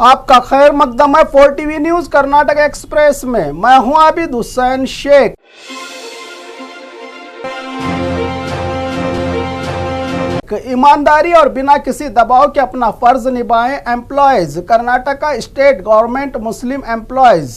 आपका खैर मकदम है 4 टीवी न्यूज कर्नाटक एक्सप्रेस में। मैं हूं आबिद हुसैन शेख। ईमानदारी और बिना किसी दबाव के अपना फर्ज निभाएं एम्प्लॉयज। कर्नाटका स्टेट गवर्नमेंट मुस्लिम एम्प्लॉयज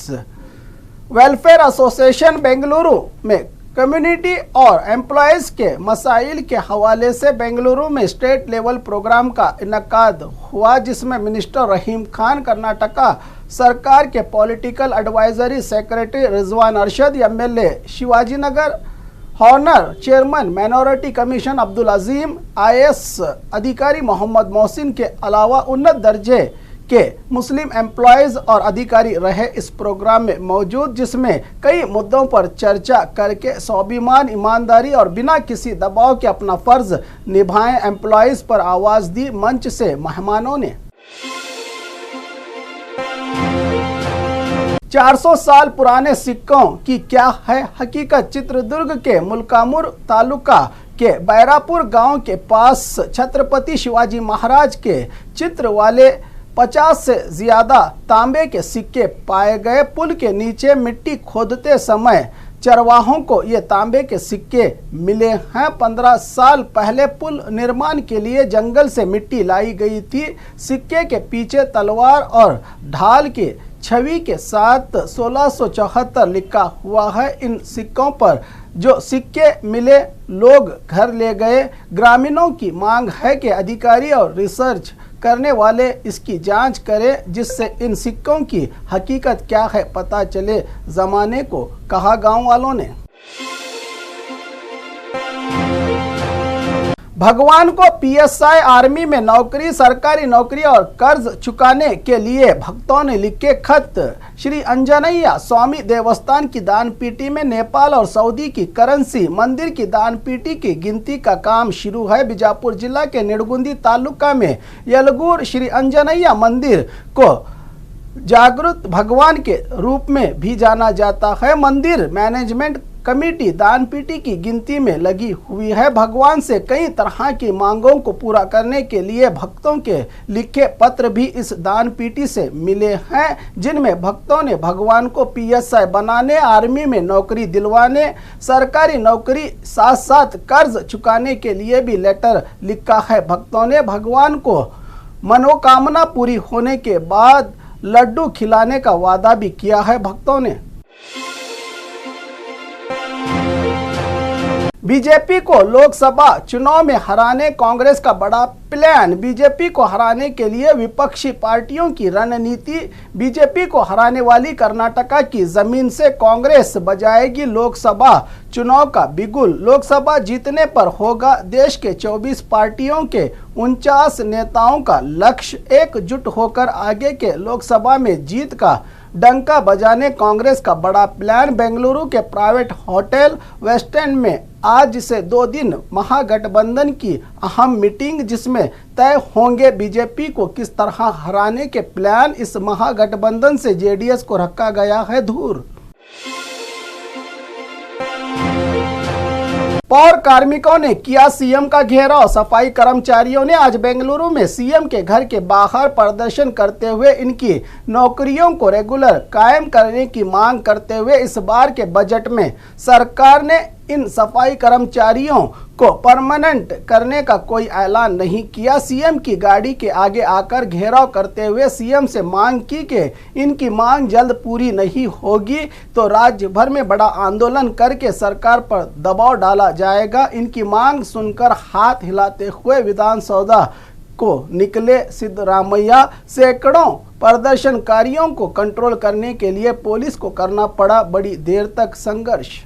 वेलफेयर एसोसिएशन बेंगलुरु में कम्युनिटी और एम्प्लॉयज के मसाइल के हवाले से बेंगलुरु में स्टेट लेवल प्रोग्राम का इनकाद हुआ, जिसमें मिनिस्टर रहीम खान, कर्नाटका सरकार के political advisory secretary Rizwan Arshad, MLA Shivajinagar honour chairman minority commission Abdul Azeem, IAS अधिकारी मोहम्मद मोहसिन के अलावा उन्नत दर्जे के मुस्लिम एम्प्लॉयज और अधिकारी रहे इस प्रोग्राम में मौजूद, जिसमें कई मुद्दों पर चर्चा करके स्वाभिमान, ईमानदारी और बिना किसी दबाव के अपना फर्ज निभाएं एम्प्लॉयज पर आवाज दी। मंच से मेहमानों ने 400 साल पुराने सिक्कों की क्या है हकीकत। चित्रदुर्ग के मुल्कामुर तालुका के बैरापुर गांव के पास छत्रपति शिवाजी महाराज के चित्र वाले 50 से ज्यादा तांबे के सिक्के पाए गए। पुल के नीचे मिट्टी खोदते समय चरवाहों को ये तांबे के सिक्के मिले हैं। 15 साल पहले पुल निर्माण के लिए जंगल से मिट्टी लाई गई थी। सिक्के के पीछे तलवार और ढाल के छवि के साथ 1674 लिखा हुआ है। इन सिक्कों पर जो सिक्के मिले लोग घर ले गए। ग्रामीणों की मांग है कि अधिकारी और रिसर्च करने वाले इसकी जांच करें, जिससे इन सिक्कों की हकीकत क्या है पता चले। जमाने को कहा गांव वालों ने। भगवान को पीएसआई आर्मी में नौकरी, सरकारी नौकरी और कर्ज चुकाने के लिए भक्तों ने लिखे खत। श्री अंजनैया स्वामी देवस्थान की दान पेटी में नेपाल और सऊदी की करेंसी मंदिर की दान पेटी की गिनती का काम शुरू है। बीजापुर जिला के निडगुंदी तालुका में यलगूर श्री अंजनैया मंदिर को जागृत भगवान के रूप में भी जाना जाता है। मंदिर मैनेजमेंट कमेटी दान पेटी की गिनती में लगी हुई है। भगवान से कई तरह की मांगों को पूरा करने के लिए भक्तों के लिखे पत्र भी इस दान पेटी से मिले हैं, जिनमें भक्तों ने भगवान को पीएसआई बनाने, आर्मी में नौकरी दिलवाने, सरकारी नौकरी साथ साथ कर्ज चुकाने के लिए भी लेटर लिखा है। भक्तों ने भगवान को मनोकामना पूरी होने के बाद लड्डू खिलाने का वादा भी किया है। भक्तों ने बीजेपी को लोकसभा चुनाव में हराने कांग्रेस का बड़ा प्लान। बीजेपी को हराने के लिए विपक्षी पार्टियों की रणनीति। बीजेपी को हराने वाली कर्नाटका की जमीन से कांग्रेस बजाएगी लोकसभा चुनाव का बिगुल। लोकसभा जीतने पर होगा देश के 24 पार्टियों के 49 नेताओं का लक्ष्य। एकजुट होकर आगे के लोकसभा में जीत का डंका बजाने कांग्रेस का बड़ा प्लान। बेंगलुरु के प्राइवेट होटल वेस्ट एंड में आज से 2 दिन महागठबंधन की अहम मीटिंग, जिसमें तय होंगे बीजेपी को किस तरह हराने के प्लान। इस महागठबंधन से जेडीएस को रखा गया है दूर। पौर कार्मिकों ने किया सीएम का घेराव। सफाई कर्मचारियों ने आज बेंगलुरु में सीएम के घर के बाहर प्रदर्शन करते हुए इनकी नौकरियों को रेगुलर कायम करने की मांग करते हुए इस बार के बजट में सरकार ने इन सफाई कर्मचारियों को परमानेंट करने का कोई ऐलान नहीं किया। सीएम की गाड़ी के आगे आकर घेराव करते हुए सीएम से मांग की कि इनकी मांग जल्द पूरी नहीं होगी तो राज्य भर में बड़ा आंदोलन करके सरकार पर दबाव डाला जाएगा। इनकी मांग सुनकर हाथ हिलाते हुए विधानसौधा को निकले सिद्धरामैया। सैकड़ों प्रदर्शनकारियों को कंट्रोल करने के लिए पुलिस को करना पड़ा बड़ी देर तक संघर्ष।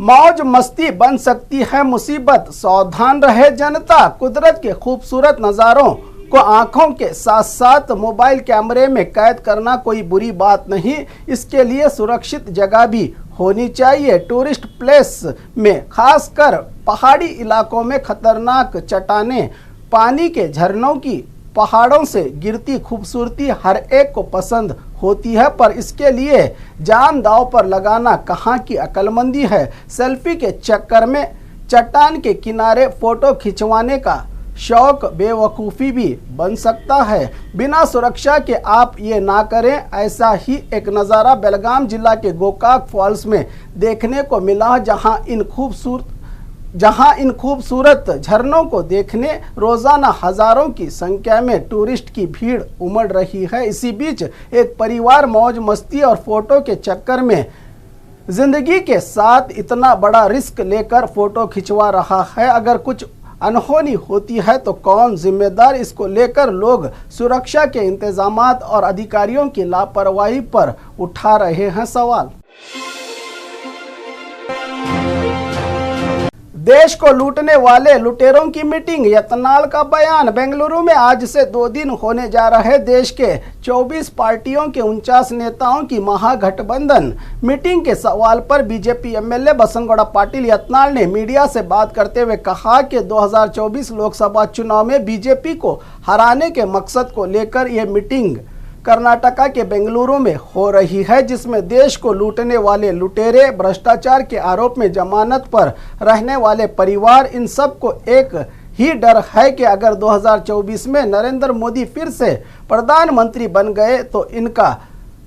मौज मस्ती बन सकती है मुसीबत, सावधान रहे जनता। कुदरत के खूबसूरत नज़ारों को आंखों के साथ साथ मोबाइल कैमरे में कैद करना कोई बुरी बात नहीं। इसके लिए सुरक्षित जगह भी होनी चाहिए। टूरिस्ट प्लेस में खासकर पहाड़ी इलाकों में खतरनाक चट्टानें, पानी के झरनों की पहाड़ों से गिरती खूबसूरती हर एक को पसंद होती है, पर इसके लिए जान दांव पर लगाना कहाँ की अक्लमंदी है। सेल्फी के चक्कर में चट्टान के किनारे फोटो खिंचवाने का शौक बेवकूफ़ी भी बन सकता है। बिना सुरक्षा के आप ये ना करें। ऐसा ही एक नज़ारा बेलगाम जिला के गोकाक फॉल्स में देखने को मिला, जहां इन खूबसूरत झरनों को देखने रोजाना हजारों की संख्या में टूरिस्ट की भीड़ उमड़ रही है। इसी बीच एक परिवार मौज मस्ती और फोटो के चक्कर में जिंदगी के साथ इतना बड़ा रिस्क लेकर फोटो खिंचवा रहा है। अगर कुछ अनहोनी होती है तो कौन जिम्मेदार? इसको लेकर लोग सुरक्षा के इंतजामात और अधिकारियों की लापरवाही पर उठा रहे हैं सवाल। देश को लूटने वाले लुटेरों की मीटिंग, यत्नाल का बयान। बेंगलुरु में आज से 2 दिन होने जा रहे देश के 24 पार्टियों के 49 नेताओं की महागठबंधन मीटिंग के सवाल पर बीजेपी एमएलए बसनगौड़ा पाटिल यत्नाल ने मीडिया से बात करते हुए कहा कि 2024 लोकसभा चुनाव में बीजेपी को हराने के मकसद को लेकर यह मीटिंग कर्नाटका के बेंगलुरु में हो रही है, जिसमें देश को लूटने वाले लुटेरे, भ्रष्टाचार के आरोप में जमानत पर रहने वाले परिवार, इन सब को एक ही डर है कि अगर 2024 में नरेंद्र मोदी फिर से प्रधानमंत्री बन गए तो इनका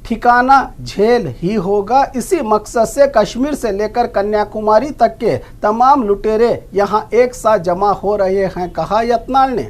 ठिकाना जेल ही होगा। इसी मकसद से कश्मीर से लेकर कन्याकुमारी तक के तमाम लुटेरे यहां एक साथ जमा हो रहे हैं, कहा यत्नाल ने।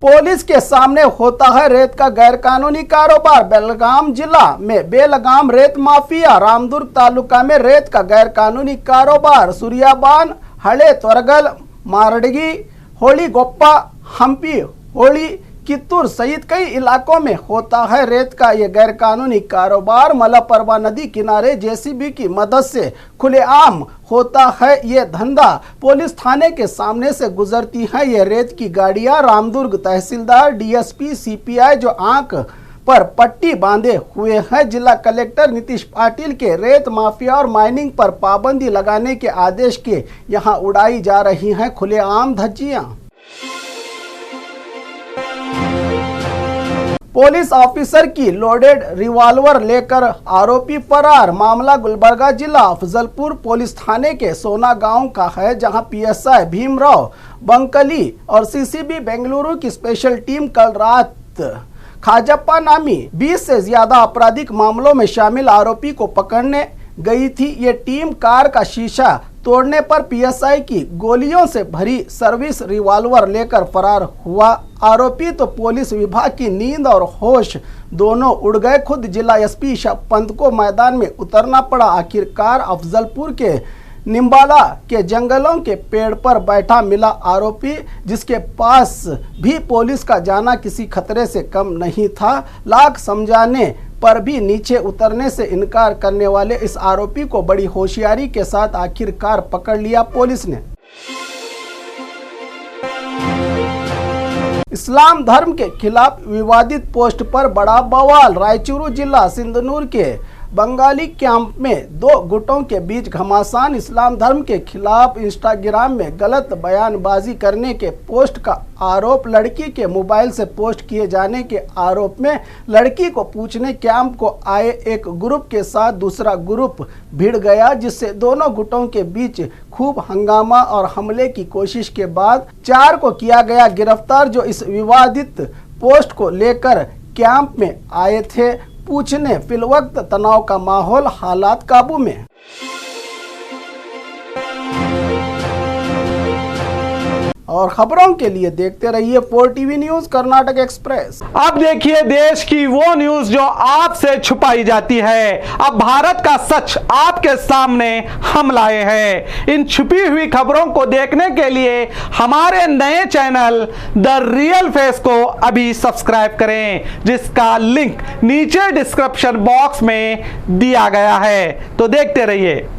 पुलिस के सामने होता है रेत का गैरकानूनी कारोबार। बेलगाम जिला में बेलगाम रेत माफिया, रामदुर्ग तालुका में रेत का गैरकानूनी कारोबार, सूर्याबान, हड़े त्वरगल, मारडगी, होली गोप्पा, हम्पी, होली, कित्तूर सहित कई इलाकों में होता है रेत का ये गैरकानूनी कारोबार। मलप्रभा नदी किनारे जेसीबी की मदद से खुलेआम होता है ये धंधा। पुलिस थाने के सामने से गुजरती हैं ये रेत की गाड़ियां। रामदुर्ग तहसीलदार, डीएसपी, सीपीआई जो आंख पर पट्टी बांधे हुए हैं, जिला कलेक्टर नीतीश पाटिल के रेत माफिया और माइनिंग पर पाबंदी लगाने के आदेश के यहाँ उड़ाई जा रही हैं खुलेआम धज्जियां। पुलिस ऑफिसर की लोडेड रिवॉल्वर लेकर आरोपी फरार। मामला गुलबर्गा जिला अफजलपुर पुलिस थाने के सोना गांव का है, जहां पीएसआई भीमराव बंकली और सीसीबी बेंगलुरु की स्पेशल टीम कल रात खाजप्पा नामी 20 से ज्यादा आपराधिक मामलों में शामिल आरोपी को पकड़ने गई थी। ये टीम कार का शीशा तोड़ने पर पीएसआई की गोलियों से भरी सर्विस रिवॉल्वर लेकर फरार हुआ। आरोपी तो पुलिस विभाग की नींद और होश दोनों उड़ गए। खुद जिला एसपी ईशा पंत को मैदान में उतरना पड़ा। आखिरकार अफजलपुर के निम्बाला के जंगलों के पेड़ पर बैठा मिला आरोपी, जिसके पास भी पुलिस का जाना किसी खतरे से कम नहीं था। लाख समझाने पर भी नीचे उतरने से इनकार करने वाले इस आरोपी को बड़ी होशियारी के साथ आखिरकार पकड़ लिया पुलिस ने। इस्लाम धर्म के खिलाफ विवादित पोस्ट पर बड़ा बवाल। रायचूरू जिला सिंधनूर के बंगाली कैंप में 2 गुटों के बीच घमासान। इस्लाम धर्म के खिलाफ इंस्टाग्राम में गलत बयानबाजी करने के पोस्ट का आरोप। लड़की के मोबाइल से पोस्ट किए जाने के आरोप में लड़की को पूछने कैंप को आए एक ग्रुप के साथ दूसरा ग्रुप भिड़ गया, जिससे दोनों गुटों के बीच खूब हंगामा और हमले की कोशिश के बाद 4 को किया गया गिरफ्तार, जो इस विवादित पोस्ट को लेकर कैंप में आए थे पूछने। फिलवक्त तनाव का माहौल, हालात काबू में। और खबरों के लिए देखते रहिए 4TV न्यूज कर्नाटक एक्सप्रेस। अब देखिए देश की वो न्यूज जो आपसे छुपाई जाती है। अब भारत का सच आपके सामने हम लाए हैं। इन छुपी हुई खबरों को देखने के लिए हमारे नए चैनल द रियल फेस को अभी सब्सक्राइब करें, जिसका लिंक नीचे डिस्क्रिप्शन बॉक्स में दिया गया है। तो देखते रहिए।